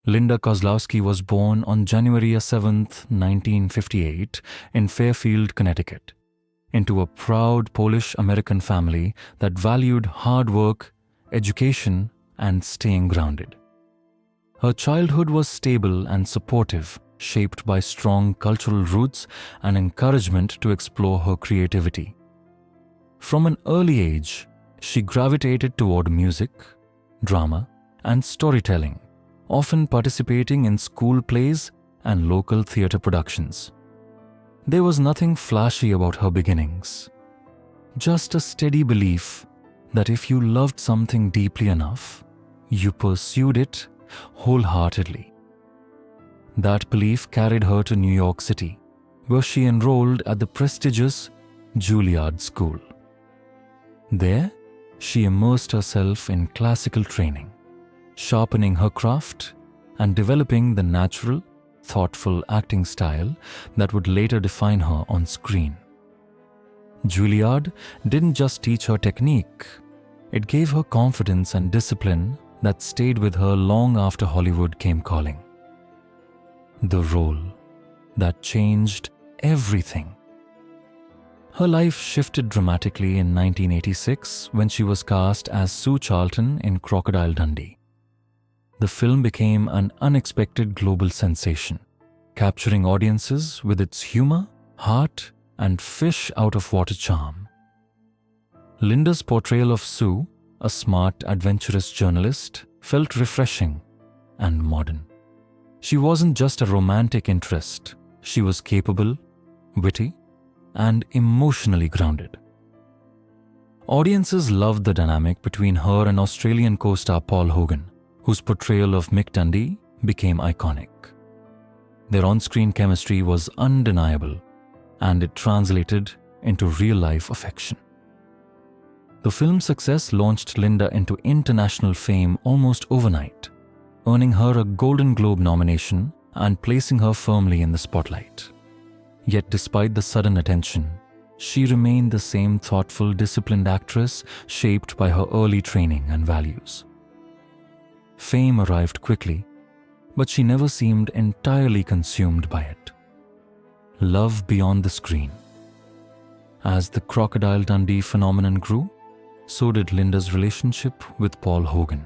Linda Kozlowski was born on January 7, 1958, in Fairfield, Connecticut, into a proud Polish-American family that valued hard work, education, and staying grounded. Her childhood was stable and supportive, shaped by strong cultural roots and encouragement to explore her creativity. From an early age, she gravitated toward music, drama, and storytelling, often participating in school plays and local theater productions. There was nothing flashy about her beginnings, just a steady belief that if you loved something deeply enough, you pursued it wholeheartedly. That belief carried her to New York City, where she enrolled at the prestigious Juilliard School. There, she immersed herself in classical training, sharpening her craft and developing the natural, thoughtful acting style that would later define her on screen. Juilliard didn't just teach her technique, it gave her confidence and discipline that stayed with her long after Hollywood came calling. The role that changed everything. Her life shifted dramatically in 1986 when she was cast as Sue Charlton in Crocodile Dundee. The film became an unexpected global sensation, capturing audiences with its humor, heart, and fish-out-of-water charm. Linda's portrayal of Sue, a smart, adventurous journalist, felt refreshing and modern. She wasn't just a romantic interest, she was capable, witty, and emotionally grounded. Audiences loved the dynamic between her and Australian co-star Paul Hogan, whose portrayal of Mick Dundee became iconic. Their on-screen chemistry was undeniable, and it translated into real-life affection. The film's success launched Linda into international fame almost overnight, earning her a Golden Globe nomination and placing her firmly in the spotlight. Yet despite the sudden attention, she remained the same thoughtful, disciplined actress shaped by her early training and values. Fame arrived quickly, but she never seemed entirely consumed by it. Love beyond the screen. As the Crocodile Dundee phenomenon grew, so did Linda's relationship with Paul Hogan.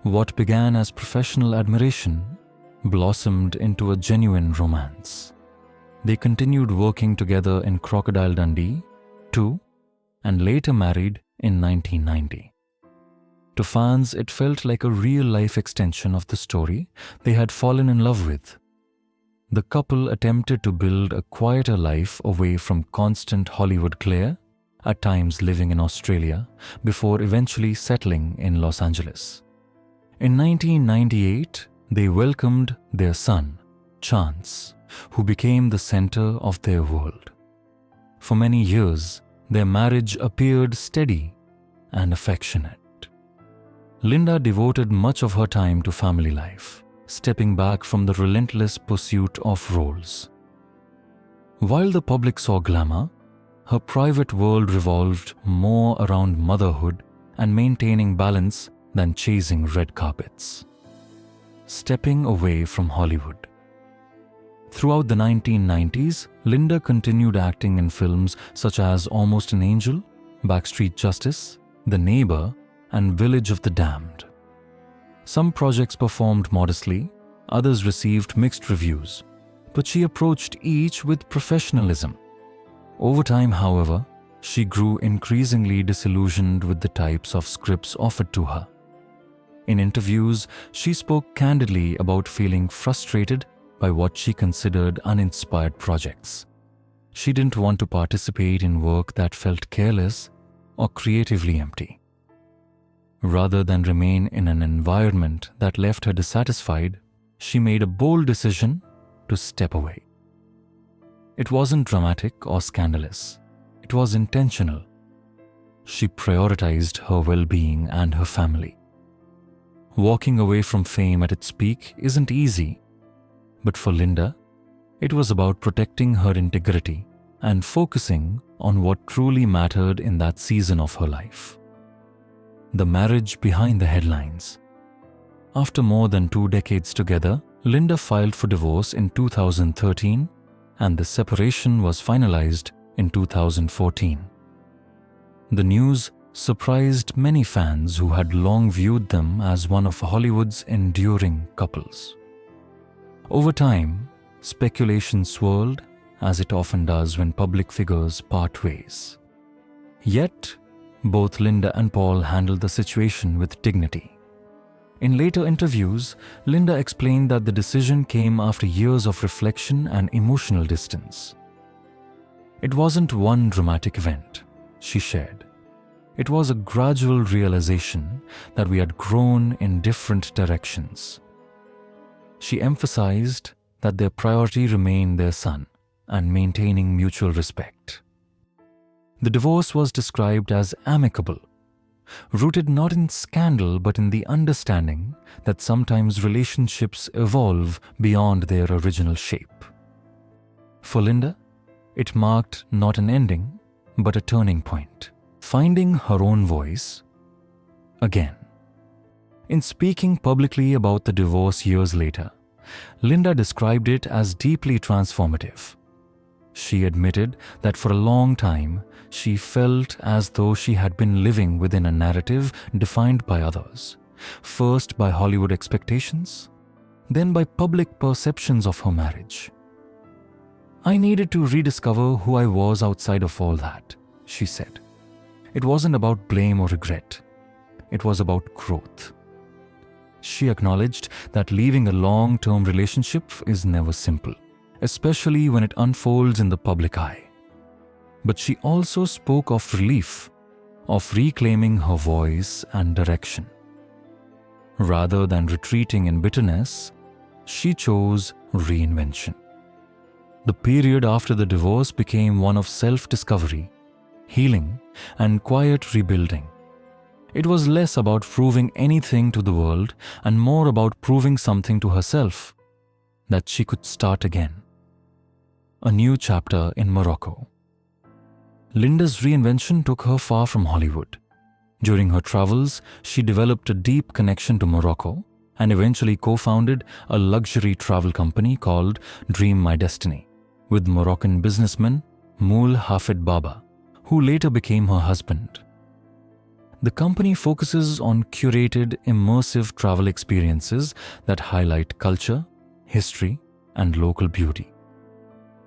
What began as professional admiration blossomed into a genuine romance. They continued working together in Crocodile Dundee 2 and later married in 1990. To fans, it felt like a real-life extension of the story they had fallen in love with. The couple attempted to build a quieter life away from constant Hollywood glare, at times living in Australia, before eventually settling in Los Angeles. In 1998, they welcomed their son, Chance, who became the center of their world. For many years, their marriage appeared steady and affectionate. Linda devoted much of her time to family life, stepping back from the relentless pursuit of roles. While the public saw glamour, her private world revolved more around motherhood and maintaining balance than chasing red carpets. Stepping away from Hollywood. Throughout the 1990s, Linda continued acting in films such as Almost an Angel, Backstreet Justice, The Neighbor, and Village of the Damned. Some projects performed modestly, others received mixed reviews, but she approached each with professionalism. Over time, however, she grew increasingly disillusioned with the types of scripts offered to her. In interviews, she spoke candidly about feeling frustrated by what she considered uninspired projects. She didn't want to participate in work that felt careless or creatively empty. Rather than remain in an environment that left her dissatisfied, she made a bold decision to step away. It wasn't dramatic or scandalous. It was intentional. She prioritized her well-being and her family. Walking away from fame at its peak isn't easy, but for Linda, it was about protecting her integrity and focusing on what truly mattered in that season of her life. The marriage behind the headlines. After more than 2 decades together, Linda filed for divorce in 2013 and the separation was finalized in 2014. The news surprised many fans who had long viewed them as one of Hollywood's enduring couples. Over time, speculation swirled, as it often does when public figures part ways. Yet, both Linda and Paul handled the situation with dignity. In later interviews, Linda explained that the decision came after years of reflection and emotional distance. It wasn't one dramatic event, she shared. It was a gradual realization that we had grown in different directions. She emphasized that their priority remained their son and maintaining mutual respect. The divorce was described as amicable, rooted not in scandal but in the understanding that sometimes relationships evolve beyond their original shape. For Linda, it marked not an ending but a turning point, finding her own voice again. In speaking publicly about the divorce years later, Linda described it as deeply transformative. She admitted that for a long time, she felt as though she had been living within a narrative defined by others, first by Hollywood expectations, then by public perceptions of her marriage. I needed to rediscover who I was outside of all that, she said. It wasn't about blame or regret. It was about growth. She acknowledged that leaving a long-term relationship is never simple, especially when it unfolds in the public eye. But she also spoke of relief, of reclaiming her voice and direction. Rather than retreating in bitterness, she chose reinvention. The period after the divorce became one of self-discovery, healing, and quiet rebuilding. It was less about proving anything to the world and more about proving something to herself, that she could start again. A new chapter in Morocco. Linda's reinvention took her far from Hollywood. During her travels, she developed a deep connection to Morocco and eventually co-founded a luxury travel company called Dream My Destiny with Moroccan businessman Moul Hafid Baba, who later became her husband. The company focuses on curated, immersive travel experiences that highlight culture, history, and local beauty.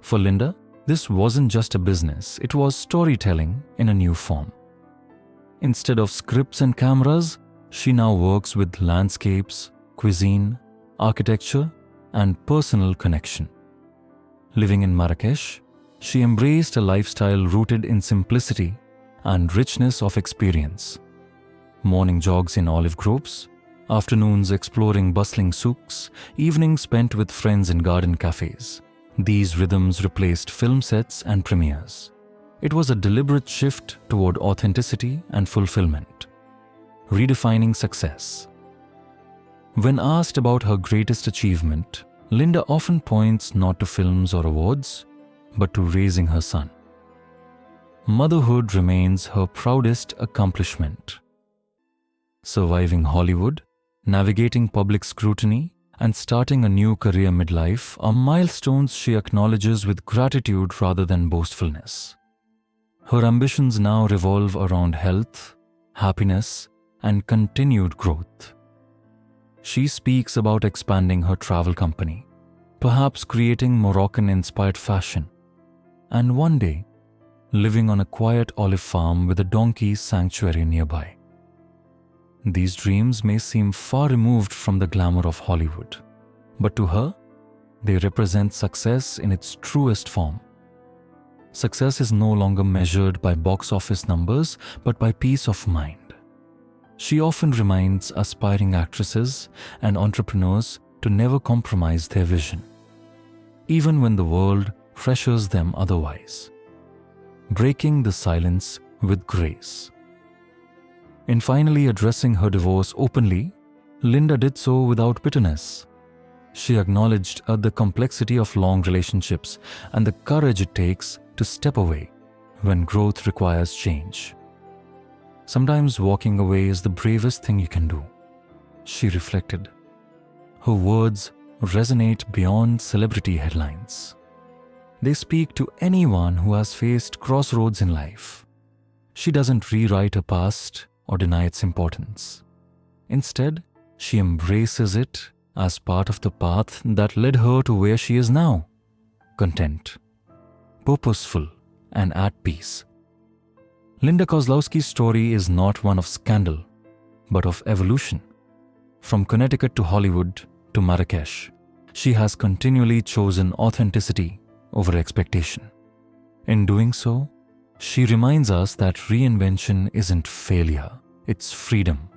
For Linda, this wasn't just a business, it was storytelling in a new form. Instead of scripts and cameras, she now works with landscapes, cuisine, architecture, and personal connection. Living in Marrakesh, she embraced a lifestyle rooted in simplicity and richness of experience. Morning jogs in olive groves, afternoons exploring bustling souks, evenings spent with friends in garden cafes. These rhythms replaced film sets and premieres. It was a deliberate shift toward authenticity and fulfillment, redefining success. When asked about her greatest achievement, Linda often points not to films or awards, but to raising her son. Motherhood remains her proudest accomplishment. Surviving Hollywood, navigating public scrutiny, and starting a new career midlife are milestones she acknowledges with gratitude rather than boastfulness. Her ambitions now revolve around health, happiness, and continued growth. She speaks about expanding her travel company, perhaps creating Moroccan-inspired fashion, and one day, living on a quiet olive farm with a donkey sanctuary nearby. These dreams may seem far removed from the glamour of Hollywood, but to her, they represent success in its truest form. Success is no longer measured by box office numbers, but by peace of mind. She often reminds aspiring actresses and entrepreneurs to never compromise their vision, even when the world pressures them otherwise, breaking the silence with grace. In finally addressing her divorce openly, Linda did so without bitterness. She acknowledged the complexity of long relationships and the courage it takes to step away when growth requires change. Sometimes walking away is the bravest thing you can do, she reflected. Her words resonate beyond celebrity headlines. They speak to anyone who has faced crossroads in life. She doesn't rewrite her past or deny its importance. Instead, she embraces it as part of the path that led her to where she is now, content, purposeful, and at peace. Linda Kozlowski's story is not one of scandal, but of evolution. From Connecticut to Hollywood to Marrakesh, she has continually chosen authenticity over expectation. In doing so, she reminds us that reinvention isn't failure, it's freedom.